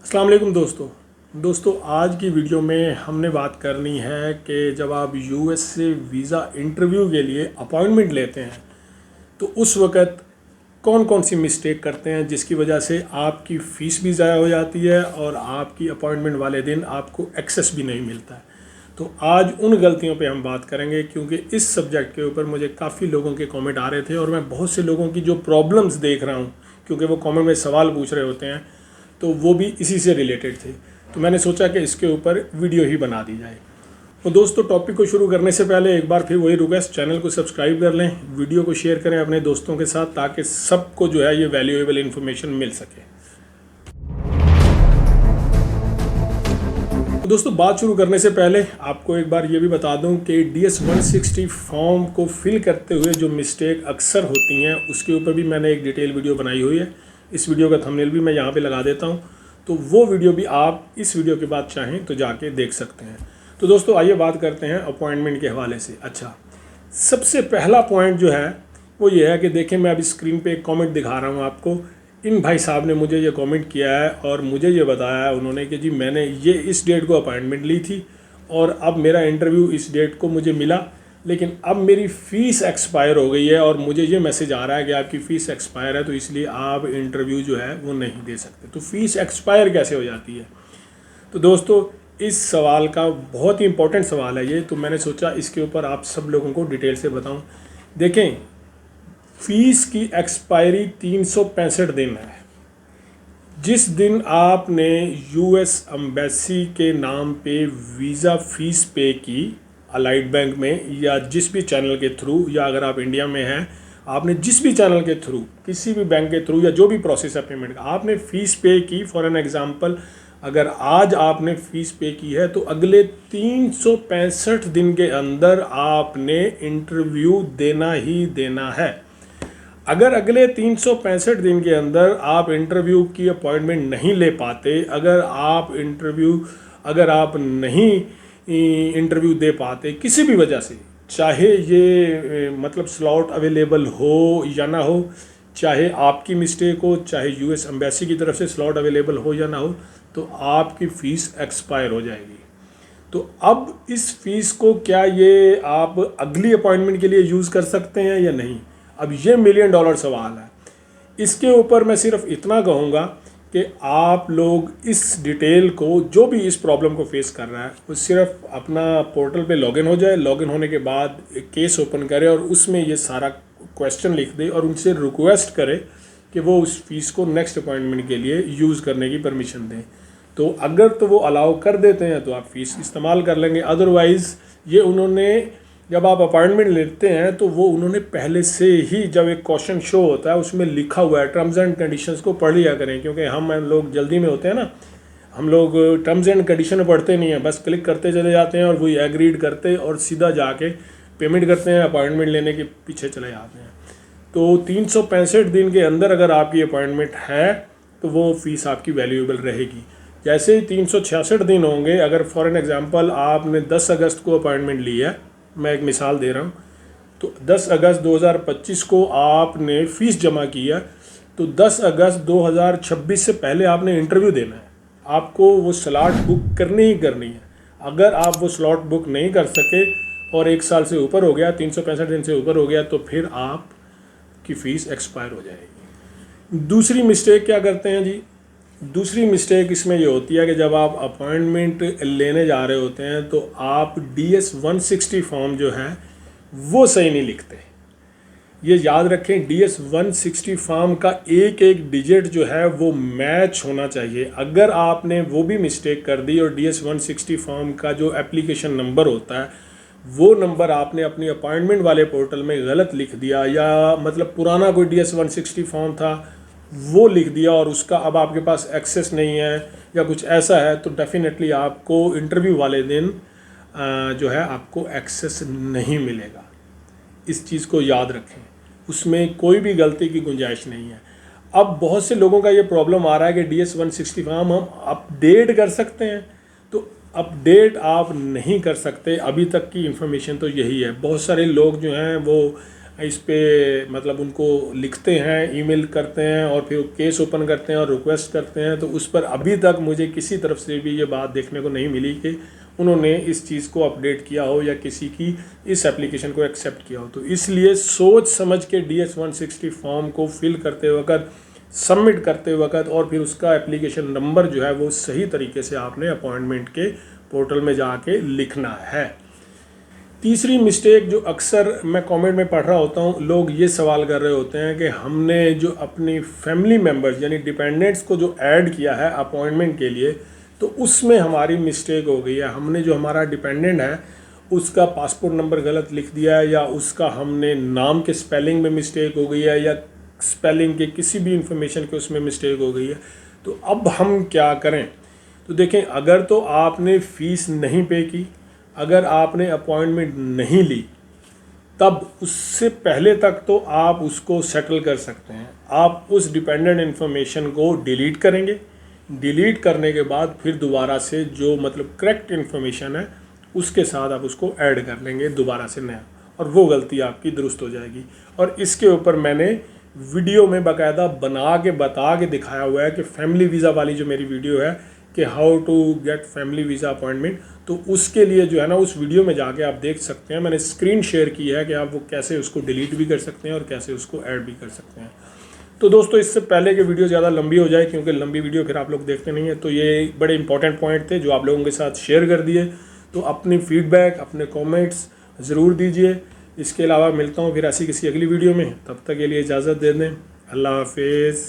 अस्सलाम वालेकुम दोस्तों आज की वीडियो में हमने बात करनी है कि जब आप यूएस से वीज़ा इंटरव्यू के लिए अपॉइंटमेंट लेते हैं तो उस वक़्त कौन कौन सी मिस्टेक करते हैं जिसकी वजह से आपकी फ़ीस भी ज़ाया हो जाती है और आपकी अपॉइंटमेंट वाले दिन आपको एक्सेस भी नहीं मिलता है। तो आज उन गलतियों पे हम बात करेंगे क्योंकि इस सब्जेक्ट के ऊपर मुझे काफ़ी लोगों के कमेंट आ रहे थे और मैं बहुत से लोगों की जो प्रॉब्लम्स देख रहा हूँ क्योंकि वो कमेंट में सवाल पूछ रहे होते हैं तो वो भी इसी से रिलेटेड थे। तो मैंने सोचा कि इसके ऊपर वीडियो ही बना दी जाए। तो दोस्तों टॉपिक को शुरू करने से पहले एक बार फिर वही रिक्वेस्ट, चैनल को सब्सक्राइब कर लें, वीडियो को शेयर करें अपने दोस्तों के साथ ताकि सबको जो है ये वैल्यूएबल इन्फॉर्मेशन मिल सके। तो दोस्तों बात शुरू करने से पहले आपको एक बार ये भी बता दूं कि DS-160 फॉर्म को फिल करते हुए जो मिस्टेक अक्सर होती हैं उसके ऊपर भी मैंने एक डिटेल वीडियो बनाई हुई है। इस वीडियो का थंबनेल भी मैं यहाँ पे लगा देता हूँ, तो वो वीडियो भी आप इस वीडियो के बाद चाहें तो जाके देख सकते हैं। तो दोस्तों आइए बात करते हैं अपॉइंटमेंट के हवाले से। अच्छा, सबसे पहला पॉइंट जो है वो ये है कि देखें, मैं अभी स्क्रीन पे एक कमेंट दिखा रहा हूँ आपको। इन भाई साहब ने मुझे ये कमेंट किया है और मुझे ये बताया है उन्होंने कि जी मैंने ये इस डेट को अपॉइंटमेंट ली थी और अब मेरा इंटरव्यू इस डेट को मुझे मिला, लेकिन अब मेरी फ़ीस एक्सपायर हो गई है और मुझे ये मैसेज आ रहा है कि आपकी फ़ीस एक्सपायर है तो इसलिए आप इंटरव्यू जो है वो नहीं दे सकते। तो फ़ीस एक्सपायर कैसे हो जाती है? तो दोस्तों इस सवाल का बहुत ही इंपॉर्टेंट सवाल है ये, तो मैंने सोचा इसके ऊपर आप सब लोगों को डिटेल से बताऊं। देखें, फ़ीस की एक्सपायरी 365 दिन है। जिस दिन आपने यूएस एम्बेसी के नाम पे वीज़ा फ़ीस पे की अलाइड बैंक में या जिस भी चैनल के थ्रू, या अगर आप इंडिया में हैं आपने जिस भी चैनल के थ्रू, किसी भी बैंक के थ्रू या जो भी प्रोसेस है पेमेंट का, आपने फ़ीस पे की। फॉर एन एग्जांपल, अगर आज आपने फ़ीस पे की है तो अगले 365 दिन के अंदर आपने इंटरव्यू देना ही देना है। अगर अगले 365 दिन के अंदर आप इंटरव्यू की अपॉइंटमेंट नहीं ले पाते, अगर आप नहीं इंटरव्यू दे पाते किसी भी वजह से, चाहे ये मतलब स्लॉट अवेलेबल हो या ना हो, चाहे आपकी मिस्टेक हो, चाहे यूएस एम्बेसी की तरफ से स्लॉट अवेलेबल हो या ना हो, तो आपकी फ़ीस एक्सपायर हो जाएगी। तो अब इस फ़ीस को क्या ये आप अगली अपॉइंटमेंट के लिए यूज़ कर सकते हैं या नहीं? अब ये $1 मिलियन सवाल है। इसके ऊपर मैं सिर्फ इतना कहूँगा कि आप लोग इस डिटेल को, जो भी इस प्रॉब्लम को फेस कर रहा है, वो सिर्फ अपना पोर्टल पे लॉगिन हो जाए। लॉगिन होने के बाद एक केस ओपन करे और उसमें ये सारा क्वेश्चन लिख दे और उनसे रिक्वेस्ट करे कि वो उस फीस को नेक्स्ट अपॉइंटमेंट के लिए यूज़ करने की परमिशन दें। तो अगर तो वो अलाउ कर देते हैं तो आप फ़ीस इस्तेमाल कर लेंगे, अदरवाइज़ ये उन्होंने, जब आप अपॉइंटमेंट लेते हैं तो वो उन्होंने पहले से ही, जब एक क्वेश्चन शो होता है उसमें लिखा हुआ है, टर्म्स एंड कंडीशंस को पढ़ लिया करें, क्योंकि हम लोग जल्दी में होते हैं ना, हम लोग टर्म्स एंड कंडीशन पढ़ते नहीं हैं, बस क्लिक करते चले जाते हैं और वही एग्रीड करते और सीधा जाके पेमेंट करते हैं, अपॉइंटमेंट लेने के पीछे चले जाते हैं। तो 365 दिन के अंदर अगर आपकी अपॉइंटमेंट है तो वो फ़ीस आपकी वैल्यूएबल रहेगी। जैसे ही 366 दिन होंगे, अगर फॉर एन एग्जांपल आपने 10 अगस्त को अपॉइंटमेंट ली है, मैं एक मिसाल दे रहा हूँ, तो 10 अगस्त 2025 को आपने फ़ीस जमा की है, तो 10 अगस्त 2026 से पहले आपने इंटरव्यू देना है। आपको वो स्लॉट बुक करनी ही करनी है। अगर आप वो स्लॉट बुक नहीं कर सके और 1 साल से ऊपर हो गया, 365 दिन से ऊपर हो गया, तो फिर आपकी फ़ीस एक्सपायर हो जाएगी। दूसरी मिस्टेक क्या करते हैं जी? दूसरी मिस्टेक इसमें ये होती है कि जब आप अपॉइंटमेंट लेने जा रहे होते हैं तो आप DS-160 फॉर्म जो है वो सही नहीं लिखते। ये याद रखें, DS-160 फॉर्म का एक एक डिजिट जो है वो मैच होना चाहिए। अगर आपने वो भी मिस्टेक कर दी और DS-160 फॉर्म का जो एप्लीकेशन नंबर होता है वो नंबर आपने अपनी अपॉइंटमेंट वाले पोर्टल में गलत लिख दिया, या मतलब पुराना कोई DS-160 फॉर्म था वो लिख दिया और उसका अब आपके पास एक्सेस नहीं है या कुछ ऐसा है, तो डेफिनेटली आपको इंटरव्यू वाले दिन जो है आपको एक्सेस नहीं मिलेगा। इस चीज़ को याद रखें, उसमें कोई भी गलती की गुंजाइश नहीं है। अब बहुत से लोगों का ये प्रॉब्लम आ रहा है कि DS-160 फॉर्म हम अपडेट कर सकते हैं, तो अपडेट आप नहीं कर सकते। अभी तक की इन्फॉर्मेशन तो यही है। बहुत सारे लोग जो हैं वो इस पे मतलब उनको लिखते हैं, ईमेल करते हैं और फिर केस ओपन करते हैं और रिक्वेस्ट करते हैं, तो उस पर अभी तक मुझे किसी तरफ से भी ये बात देखने को नहीं मिली कि उन्होंने इस चीज़ को अपडेट किया हो या किसी की इस एप्लीकेशन को एक्सेप्ट किया हो। तो इसलिए सोच समझ के DS-160 फॉर्म को फिल करते वक्त, सबमिट करते वक्त और फिर उसका एप्लीकेशन नंबर जो है वो सही तरीके से आपने अपॉइंटमेंट के पोर्टल में जाके लिखना है। तीसरी मिस्टेक जो अक्सर मैं कमेंट में पढ़ रहा होता हूँ, लोग ये सवाल कर रहे होते हैं कि हमने जो अपनी फैमिली मेम्बर्स यानी डिपेंडेंट्स को जो ऐड किया है अपॉइंटमेंट के लिए, तो उसमें हमारी मिस्टेक हो गई है। हमने जो हमारा डिपेंडेंट है उसका पासपोर्ट नंबर गलत लिख दिया है, या उसका हमने नाम के स्पेलिंग में मिस्टेक हो गई है, या स्पेलिंग के किसी भी इंफॉर्मेशन के उसमें मिस्टेक हो गई है। तो अब हम क्या करें? तो देखें, अगर तो आपने फ़ीस नहीं पे की, अगर आपने अपॉइंटमेंट नहीं ली, तब उससे पहले तक तो आप उसको सेटल कर सकते हैं। आप उस डिपेंडेंट इन्फॉर्मेशन को डिलीट करेंगे, डिलीट करने के बाद फिर दोबारा से जो मतलब करेक्ट इन्फॉर्मेशन है उसके साथ आप उसको ऐड कर लेंगे दोबारा से नया, और वो गलती आपकी दुरुस्त हो जाएगी। और इसके ऊपर मैंने वीडियो में बाकायदा बना के बता के दिखाया हुआ है कि फैमिली वीज़ा वाली जो मेरी वीडियो है कि how to get family visa appointment, तो उसके लिए जो है ना उस वीडियो में जाके आप देख सकते हैं। मैंने स्क्रीन शेयर की है कि आप वो कैसे उसको डिलीट भी कर सकते हैं और कैसे उसको ऐड भी कर सकते हैं। तो दोस्तों, इससे पहले कि वीडियो ज़्यादा लंबी हो जाए, क्योंकि लंबी वीडियो फिर आप लोग देखते नहीं हैं, तो ये बड़े इंपॉर्टेंट पॉइंट थे जो आप लोगों के साथ शेयर कर दिए। तो अपनी फीडबैक, अपने कमेंट्स ज़रूर दीजिए। इसके अलावा मिलता हूँ फिर ऐसी किसी अगली वीडियो में, तब तक के लिए इजाज़त दे दें। अल्लाह हाफिज़।